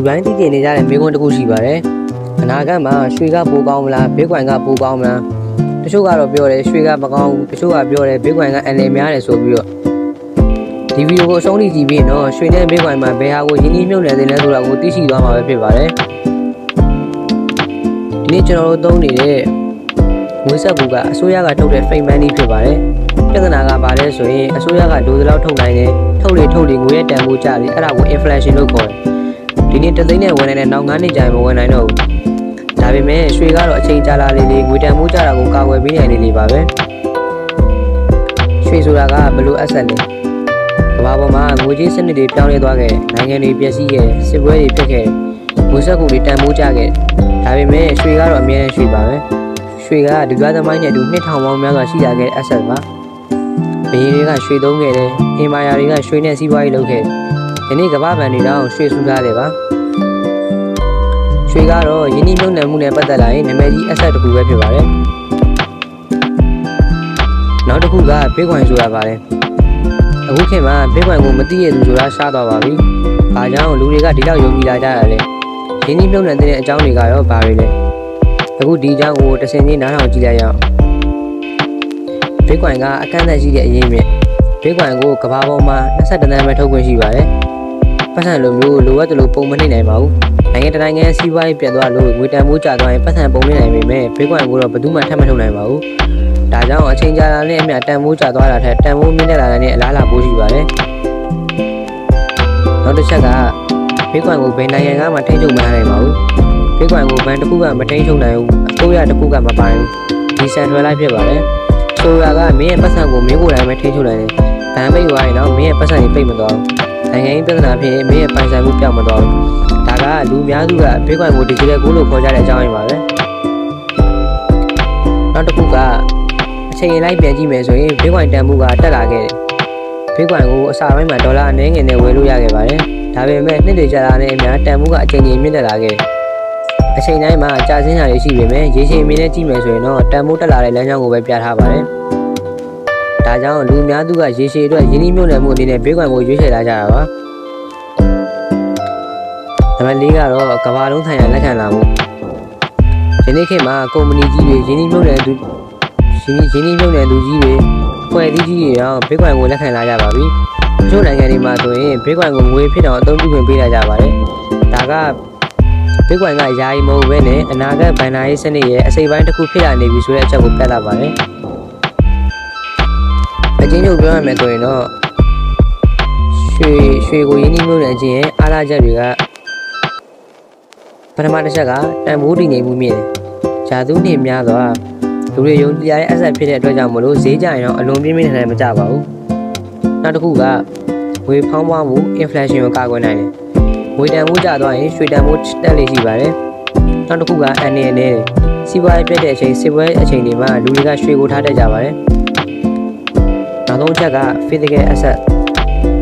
ပိုင်းတည်တည်နေကြတဲ့မိကွန်းတစ်ခုရှိပါတယ်အနာဂတ်မှာရွှေကပိုကောင်းမလားဘစ်ကွိုင်ကပိုကောင်းမလားတချို့ကတော့ပြောတယ်ရွှေကမကောင်းဘူးတချို့ကပြောတယ်ဘစ်ကွိုင်ကအန်လယ်များတယ်ဆိုပြီးတော့ဒီဗီဒီယိုကိုအဆုံးထိကြည့်ပြီးတော့ရွှေနဲ့ဘစ်ကွိုင်မှာဘယ်ဟာကိုရင်းနှီးမြှုပ်နှံသင့်လဲဆိုတာကိုသိရှိသွားမှာပဲဖြစ်ပါတယ်ဒီနေ့ကျွန်တော်တို့သုံးနေတဲ့ငွေဆက်ကူကအစိုးရကထုတ်တဲ့ fake money ဖြစ်ပါတယ်ပြဿနာကဘာလဲဆိုရင်အစိုးရကဒိုးသလောက်ထုတ်နိုင်တယ်ထုတ်လေငွေရဲ့တန်ဖိုးကျတယ်အဲ့ဒါကို inflation လို့ခေါ်တယ်ဒီနေ့တသိန်းနဲ့ဝင်နေတဲ့နောက်9နှစ်ကြာရင်မဝင်နိုင်တော့ဘူးဒါပေမဲ့ရွှေကတော့အချိန်ကြာလာလေးငွေတန်ဖိုးကျတာကိုကာကွယ်ပေးနိုင်လေးပါပဲရွှေဆိုတာကဘလို့ asset လဲကမ္ဘာပေါ်မှာငွေကြေးစနစ်တွေပြောင်းလဲသွားခဲ့နိုင်ငံတွေပျက်စီးခဲ့စစ်ပွဲတွေဖြစ်ခဲ့ငွေစက်ကူတွေတန်ဖိုးကျခဲ့ဒါပေမဲ့ရွှေကတော့အမြဲတမ်းရွှေပါပဲရွှေကဒီကားသမိုင်းနဲ့အတူနှစ်ထောင်ပေါင်းများစွာရှိလာခဲ့တဲ့ asset ပါဘီတွေကရွှေသုံးခဲ့တယ်အင်မာယာတွေကရွှေနဲ့စီးပွားရေးလုပ်ခဲ့ဒီနေ့ကမ္ဘာဗန်တွေတောင်ရွှေစုထားတယ်ပါရွှေကတော့ယင်းနှိမ့်မြုပ်နှံမှုနဲ့ပတ်သက်လာရင်နာမည်ကြီး asset တစ်ခုပဲဖြစ်ပါတယ်နောက်တစ်ခုက Bitcoin ဆိုတာပါတယ်အခုခေတ်မှာ Bitcoin ကိုမသိရသူဆိုတာရှားသွားပါပြီဘာကြောင့်လူတွေကဒီလောက်ယုံကြည်လာကြတာလဲယင်းနှိမ့်မြုပ်နှံတဲ့အကြောင်းတွေကရောဘာတွေလဲအခုဒီအကြောင်းကိုတစ်စင်ချင်းနားထောင်ကြည့်လိုက်ရအောင် Bitcoin ကအကန့်အသတ်ရှိတဲ့အရင်းမြစ် Bitcoin ကိုကမ္ဘာပေါ်မှာ22သန်းပဲထုတ်ခွင့်ရှိပါတယ်ပတ်စံလိုမျိုးလိုအပ်တယ်လို့ပုံမနှိမ့်နိုင်ပါဘူးနိုင်ငံတနိုင်ငံစီးပွားရေးပြတ်သွားလို့ငွေတန်ဖိုးကျသွားရင်ပတ်စံပုံနှိမ့်နိုင်ပေမဲ့ Bitcoin ကိုတော့ဘယ်သူမှထပ်မထုတ်နိုင်ပါဘူးဒါကြောင့်အချိန်ကြာလာတဲ့အမျှတန်ဖိုးကျသွားတာထက်တန်ဖိုးမြင့်တက်လာတဲ့အလားအလာပိုရှိပါတယ်နောက်တစ်ချက်က Bitcoin ကိုဘယ်နိုင်ငံကမှထိန်းချုပ်မနိုင်ပါဘူး Bitcoin ကိုဘဏ်တစ်ခုကမထိန်းချုပ်နိုင်ဘူးအစိုးရတစ်ခုကမပိုင်ဘူး Decentralized ဖြစ်ပါတယ်ဆိုတာကမင်းရဲ့ပတ်စံကိုမင်းကိုယ်တိုင်ပဲထိန်းချုပ်နိုင်တယ်ဘဏ်ပိတ်သွားရင်တော့မင်းရဲ့ပတ်စံကြီးပိတ်မသွားဘူးနိုင်ငံရေးပြဿနာဖြစ်ရင်မင်းရဲ့ပိုင်ဆိုင်မှုပြောင်းမသွားဘူးဒါကလူများစုက Bitcoin ကို digital gold လို့ခေါ်ကြတဲ့အကြောင်းရင်းပါပဲနောက်တစ်ခုကအချိန်လိုက်ပြန်ကြည့်မယ်ဆိုရင် Bitcoin တန်ဖိုးကတက်လာခဲ့တယ် Bitcoin ကိုအစပိုင်းမှာဒေါ်လာအနည်းငယ်နဲ့ဝယ်လို့ရခဲ့ပါတယ်ဒါပေမဲ့နှစ်တွေကြာလာတဲ့အများတန်ဖိုးကအချိန်ကြီးမြင့်တက်လာခဲ့တယ်အချိန်တိုင်းမှာကြာစင်းတာတွေရှိပေမဲ့ရေရှည်အမြင်နဲ့ကြည့်မယ်ဆိုရင်တော့တန်ဖိုးတက်လာတဲ့လမ်းကြောင်းကိုပဲပြထားပါတယ်ဒါကြောင့်လူများစုကရေရှည်အတွက်ရင်းနှီးမြှုပ်နှံမှုအနေနဲ့ Bitcoin ကိုရွေးချယ်လာကြတာပါနံပါတ်4ကတော့ကမ္ဘာလုံးဆိုင်ရာလက်ခံလာမှုဒီနေ့ခေတ်မှာကုမ္ပဏီကြီးတွေရင်းနှီးမြှုပ်နှံသူကြီးတွေအဖွဲ့အစည်းကြီးတွေရော Bitcoin ကိုလက်ခံလာကြပါပြီတချို့နိုင်ငံတွေမှာဆိုရင် Bitcoin ကိုငွေဖြစ်အောင်အသုံးပြုခွင့်ပေးလာကြပါတယ်ဒါကBitcoin ကယာယီမဟုတ်ဘဲနဲ့အနာဂတ်ဘဏ္ဍာရေးစနစ်ရဲ့အစိပ်ပိုင်းတစ်ခုဖြစ်လာနေပြီဆိုတဲ့အချက်ကိုပြသပါတယ်အချင်းချုပ်ပြောရမယ်ဆိုရင်တော့ရွှေကိုရင်းနှီးမြှုပ်နှံခြင်းရဲ့အားလာချက်တွေကပထမတစ်ချက်ကတန်ဖိုးတည်ငြိမ်မှုမြင့်တယ်။ဂျာသူနှစ်များစွာလူတွေယုံကြည်ရတဲ့ asset ဖြစ်တဲ့အတွက်ကြောင့်မလို့ဈေးကြရင်တော့အလွန်ပြင်းပြင်းထန်ထန်မကျပါဘူး။နောက်တစ်ခုကငွေဖောင်းပွားမှု inflation ကိုကာကွယ်နိုင်တယ်။ငွေတန်ဖိုးကျသွားရင်ရွှေတန်ဖိုးတက်လေရှိပါတယ်။နောက်တစ်ခုကအန်နေနဲ့စီးပွားရေးပြတ်တဲ့အချိန်စစ်ပွဲအချိန်တွေမှာလူတွေကရွှေကိုထားတတ်ကြပါတယ်။နောက်ဆုံးချက်က physical asset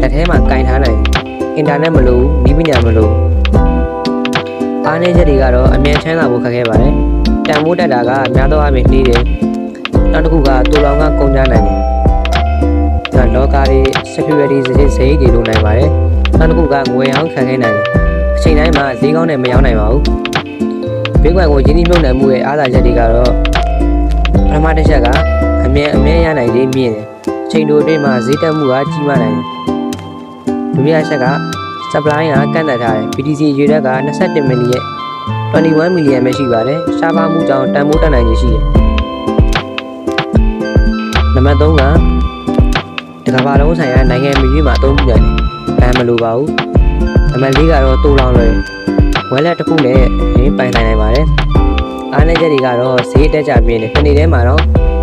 လက်ထဲမှာကင်ထားနိုင်တယ်။ internet မလို့နည်းပညာမလို့အားနည်းချက်တွေကတော့အမြန်ချမ်းသာဖို့ခက်ခဲပါတယ်။တန်ဖိုးတက်တာကများသောအားဖြင့်နှီးတယ်။နောက်တစ်ခုကတူလောင်ကကုန်ကြနိုင်တယ်။ဒါလောကတွေ security ဈေးတွေလိုနိုင်ပါတယ်။နောက်တစ်ခုကငွေအောင်ခံခဲ့နိုင်တယ်။အချိန်တိုင်းမှာဈေးကောင်းနဲ့မရောက်နိုင်ပါဘူး။ Bitcoin ကိုရင်းနှီးမြှုပ်နှံမှုရဲ့အားသာချက်တွေကတော့ပထမတစ်ချက်ကအမြန်ရနိုင်လေးမြင့်တယ်။အချိန်တိုအတွင်းမှာဈေးတက်မှုကကြီးမားနိုင်တယ်။ဒုတိယချက်က supply ကကန့်သတ်ထားတယ် BTC ရွေးရက်က21 million 21 million ပဲရှိပါတယ်ရှားပါမှုကြောင့်တန်ဖိုးတက်နိုင်ခြင်းရှိတယ်နံပါတ်3ကတကမ္ဘာလုံးဆိုင်ရာနိုင်ငံမျိုးမှာအသုံးပြုနိုင်တယ်ဘန်မလိုပါဘူးနံပါတ်4ကတော့တိုးလောင်လွယ်ဝယ်လက်တစ်ခုနဲ့ပိုင်ဆိုင်နိုင်ပါတယ်အားနည်းချက်တွေကတော့ဈေးတက်ကြပြင်းတယ်တစ်နေ့တည်းမှာတော့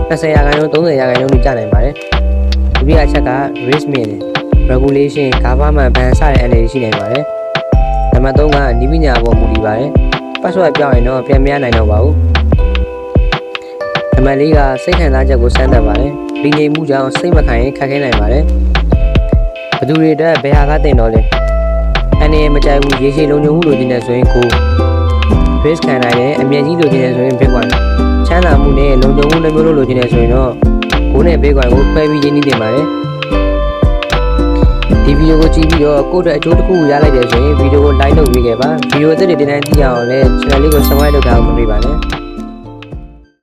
20%ရာခိုင်နှုန်း30%ရာခိုင်နှုန်းကျနိုင်ပါတယ်ဒုတိယချက်က risk မြင့်တယ်regulation government ဘန်စတဲ့အနေရှိနိုင်ပါတယ်။နံပါတ်3ကနည်းပညာပေါ်မူတည်ပါတယ်။ password ပြောင်းရင်တော့ပြန်မရနိုင်တော့ပါဘူး။နံပါတ်4ကစိတ်ခံစားချက်ကိုစမ်းသပ်ပါတယ်။ပြီးငြိမ်မှုကြောင့်စိတ်မခံရင်ခက်ခဲနိုင်ပါတယ်။ဘယ်သူတွေအတွက်ဘယ်ဟာကတင်တော့လဲ။အနေမကြိုက်ဘူးရေရှည်လုံခြုံမှုလိုချင်တဲ့ဆိုရင်ကို risk ခံနိုင်တယ်အမြင့်ကြီးလိုချင်တဲ့ဆိုရင် Bitcoin ချမ်းသာမှုနဲ့လုံခြုံမှုနှမျိုးလိုချင်တဲ့ဆိုရင်တော့ကိုနဲ့ Bitcoin ကိုခွဲပြီးရင်းနှီးတင်ပါတယ်။ ဒီဗီ ဗီဒီယိုကိုကြည့်ပြီးတော့ကိုယ့်အတွက်အကျိုးတစ်ခုရလိုက်တယ်ဆိုရင်ဗီဒီယိုကို like လုပ်ပေးခဲ့ပါဗီဒီယိုအသစ်တွေတင်တိုင်းသိရအောင်လည်း channel လေးကို subscribe လုပ်ထားအောင်မမေ့ပါနဲ့